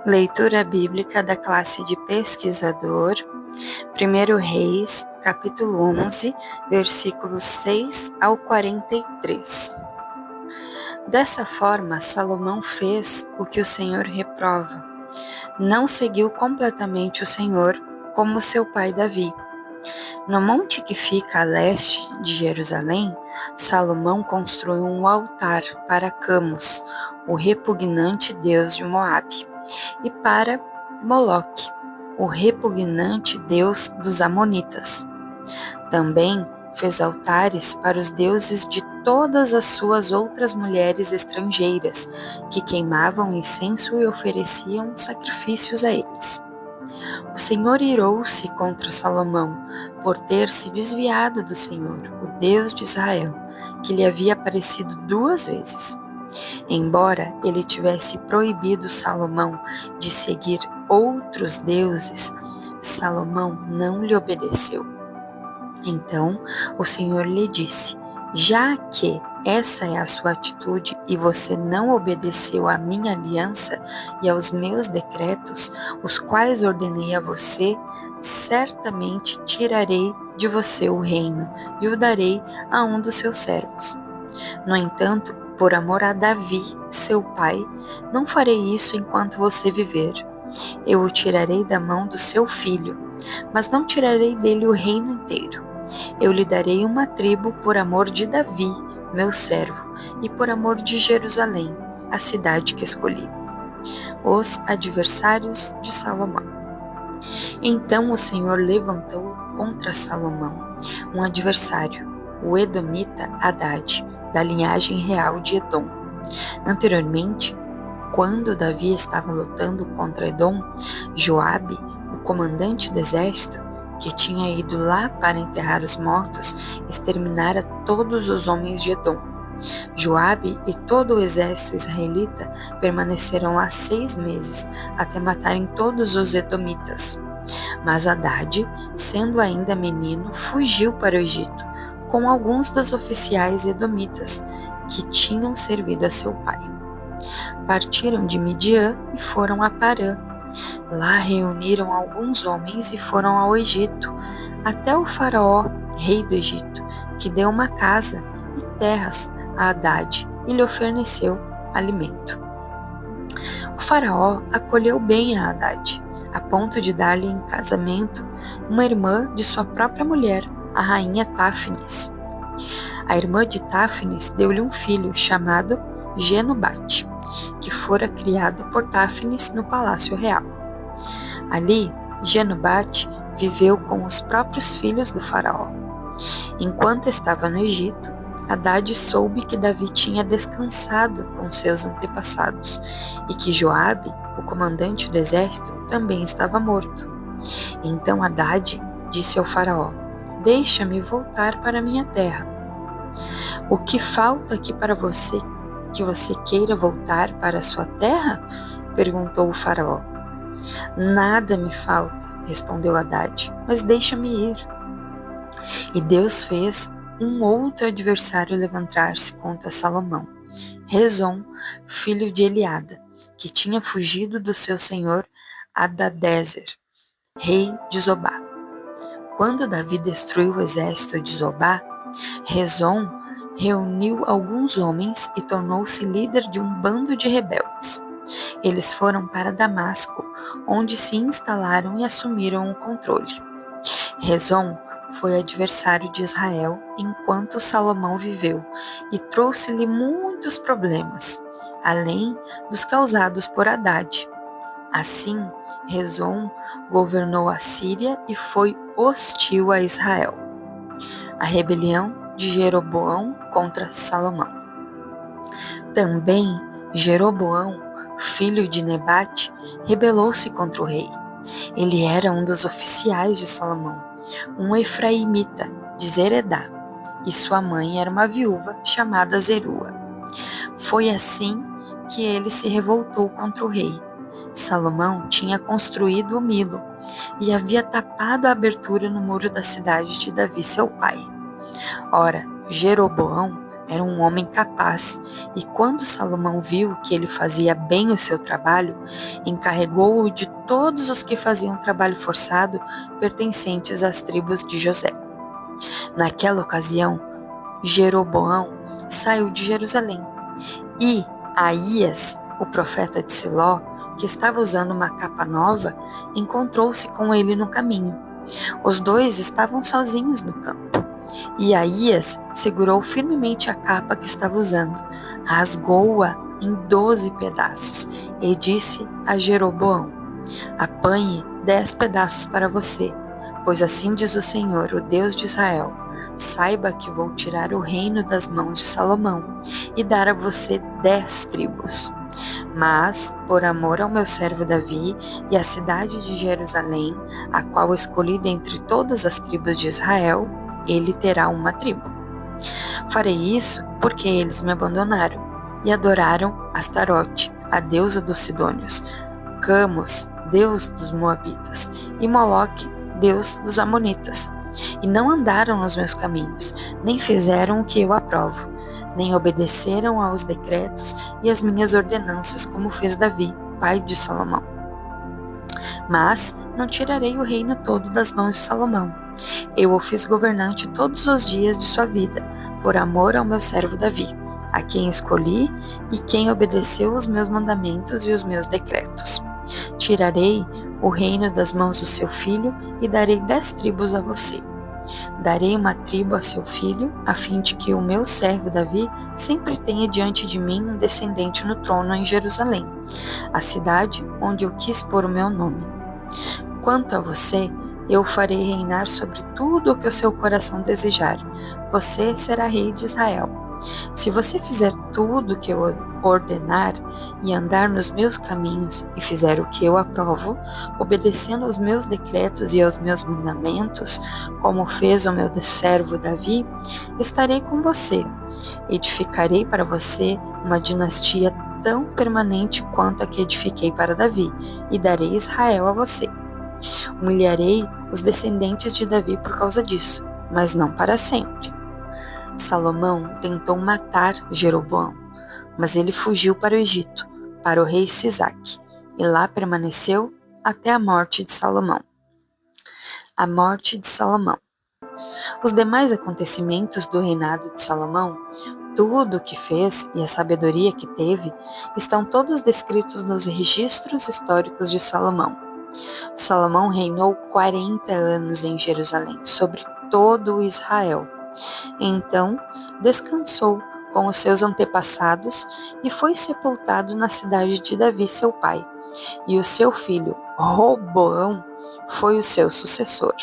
Leitura bíblica da classe de pesquisador, 1 Reis, capítulo 11, versículos 6 ao 43. Dessa forma, Salomão fez o que o Senhor reprova. Não seguiu completamente o Senhor, como seu pai Davi. No monte que fica a leste de Jerusalém, Salomão construiu um altar para Camus, o repugnante deus de Moabe, e para Moloque, o repugnante deus dos Amonitas. Também fez altares para os deuses de todas as suas outras mulheres estrangeiras, que queimavam incenso e ofereciam sacrifícios a eles. O Senhor irou-se contra Salomão por ter se desviado do Senhor, o Deus de Israel, que lhe havia aparecido 2 vezes. Embora ele tivesse proibido Salomão de seguir outros deuses, Salomão não lhe obedeceu. Então o Senhor lhe disse: já que essa é a sua atitude e você não obedeceu à minha aliança e aos meus decretos, os quais ordenei a você, certamente tirarei de você o reino e o darei a um dos seus servos. No entanto, por amor a Davi, seu pai, não farei isso enquanto você viver. Eu o tirarei da mão do seu filho, mas não tirarei dele o reino inteiro. Eu lhe darei uma tribo por amor de Davi, meu servo, e por amor de Jerusalém, a cidade que escolhi. Os adversários de Salomão. Então o Senhor levantou contra Salomão um adversário, o edomita Hadade, da linhagem real de Edom. Anteriormente, quando Davi estava lutando contra Edom, Joabe, o comandante do exército, que tinha ido lá para enterrar os mortos, exterminara todos os homens de Edom. Joabe e todo o exército israelita permaneceram lá 6 meses, até matarem todos os edomitas. Mas Hadade, sendo ainda menino, fugiu para o Egito, com alguns dos oficiais edomitas, que tinham servido a seu pai. Partiram de Midian e foram a Parã. Lá reuniram alguns homens e foram ao Egito, até o faraó, rei do Egito, que deu uma casa e terras a Hadade e lhe forneceu alimento. O faraó acolheu bem a Hadade, a ponto de dar-lhe em casamento uma irmã de sua própria mulher, a rainha Táfnis. A irmã de Táfnis deu-lhe um filho chamado Genubate, que fora criado por Táfnis no palácio real. Ali, Genubate viveu com os próprios filhos do faraó. Enquanto estava no Egito, Hadade soube que Davi tinha descansado com seus antepassados e que Joabe, o comandante do exército, também estava morto. Então Hadade disse ao faraó: deixa-me voltar para minha terra. O que falta aqui para você, que você queira voltar para a sua terra? Perguntou o faraó. Nada me falta, respondeu Hadade, mas deixa-me ir. E Deus fez um outro adversário levantar-se contra Salomão, Rezon, filho de Eliada, que tinha fugido do seu senhor Hadadezer, rei de Zobá. Quando Davi destruiu o exército de Zobá, Rezon reuniu alguns homens e tornou-se líder de um bando de rebeldes. Eles foram para Damasco, onde se instalaram e assumiram o controle. Rezon foi adversário de Israel enquanto Salomão viveu e trouxe-lhe muitos problemas, além dos causados por Hadade. Assim, Rezon governou a Síria e foi hostil a Israel. A rebelião de Jeroboão contra Salomão. Também Jeroboão, filho de Nebate, rebelou-se contra o rei. Ele era um dos oficiais de Salomão, um efraimita de Zeredá, e sua mãe era uma viúva chamada Zerua. Foi assim que ele se revoltou contra o rei. Salomão tinha construído o Milo e havia tapado a abertura no muro da cidade de Davi, seu pai. Ora, Jeroboão era um homem capaz, e quando Salomão viu que ele fazia bem o seu trabalho, encarregou-o de todos os que faziam trabalho forçado pertencentes às tribos de José. Naquela ocasião, Jeroboão saiu de Jerusalém, e Aías, o profeta de Siló, que estava usando uma capa nova, encontrou-se com ele no caminho. Os dois estavam sozinhos no campo. E Aías segurou firmemente a capa que estava usando, rasgou-a em 12 pedaços e disse a Jeroboão: Apanhe 10 pedaços para você, pois assim diz o Senhor, o Deus de Israel: saiba que vou tirar o reino das mãos de Salomão e dar a você 10 tribos. Mas, por amor ao meu servo Davi e à cidade de Jerusalém, a qual escolhi dentre todas as tribos de Israel, ele terá uma tribo. Farei isso porque eles me abandonaram e adoraram Astarote, a deusa dos Sidônios, Camos, deus dos Moabitas, e Moloque, deus dos Amonitas. E não andaram nos meus caminhos, nem fizeram o que eu aprovo, nem obedeceram aos decretos e às minhas ordenanças, como fez Davi, pai de Salomão. Mas não tirarei o reino todo das mãos de Salomão. Eu o fiz governante todos os dias de sua vida, por amor ao meu servo Davi, a quem escolhi e quem obedeceu os meus mandamentos e os meus decretos. Tirarei o reino das mãos do seu filho e darei 10 tribos a você. Darei uma tribo a seu filho, a fim de que o meu servo Davi sempre tenha diante de mim um descendente no trono em Jerusalém, a cidade onde eu quis pôr o meu nome. Quanto a você, eu o farei reinar sobre tudo o que o seu coração desejar. Você será rei de Israel. Se você fizer tudo o que eu ordenar e andar nos meus caminhos e fizer o que eu aprovo, obedecendo aos meus decretos e aos meus mandamentos, como fez o meu servo Davi, estarei com você. Edificarei para você uma dinastia tão permanente quanto a que edifiquei para Davi, e darei Israel a você. Humilharei os descendentes de Davi por causa disso, mas não para sempre. Salomão tentou matar Jeroboão, mas ele fugiu para o Egito, para o rei Sisaque, e lá permaneceu até a morte de Salomão. A morte de Salomão. Os demais acontecimentos do reinado de Salomão, tudo o que fez e a sabedoria que teve, estão todos descritos nos registros históricos de Salomão. Salomão reinou 40 anos em Jerusalém, sobre todo o Israel. Então, descansou com os seus antepassados e foi sepultado na cidade de Davi, seu pai. E o seu filho, Roboão, foi o seu sucessor.